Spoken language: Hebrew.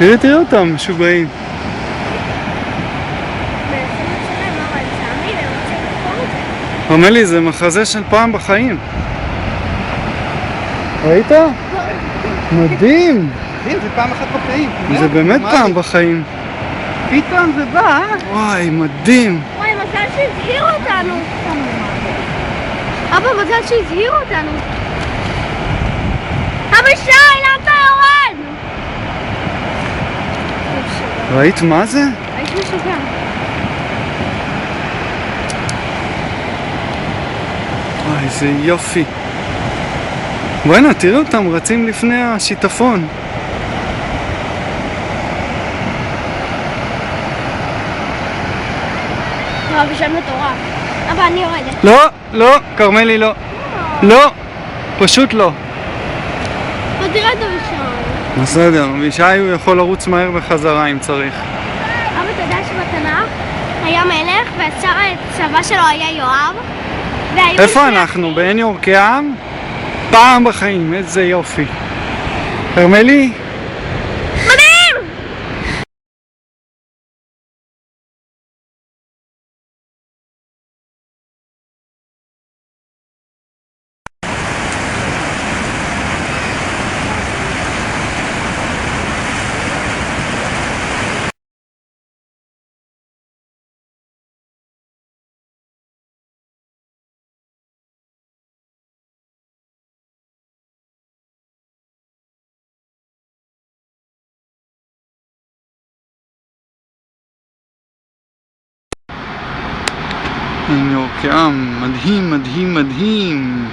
תראי אותם, משוגעים. כרמלי, זה מחזה של פעם בחיים. ראית? מדהים. זה פעם אחת בחיים. זה באמת פעם בחיים. פתאום זה בא. וואי, מדהים. וואי, מזל שהזהיר אותנו. אבא, מזל שהזהיר אותנו. אבא, שי, למה אתה יורד? ראית מה זה? הייתי משוגע. וואי, זה יופי. בוא'נה, תראו אותם רצים לפני השיטפון. אבא, שם מטורף. אבא, אני יורדת. לא, לא, כרמלי לא. לא, פשוט לא. בוא תראה את הראשון. בסדר, וישי הוא יכול לרוץ מהר בחזרה אם צריך. אבא, אתה יודע שבתנ"ך היה מלך והשר הצבא שלו היה יואב? איפה אנחנו? בעין יורקעם? פעם בחיים, איזה יופי. כרמלי? מדהים! עין יורקעם, מדהים, מדהים, מדהים.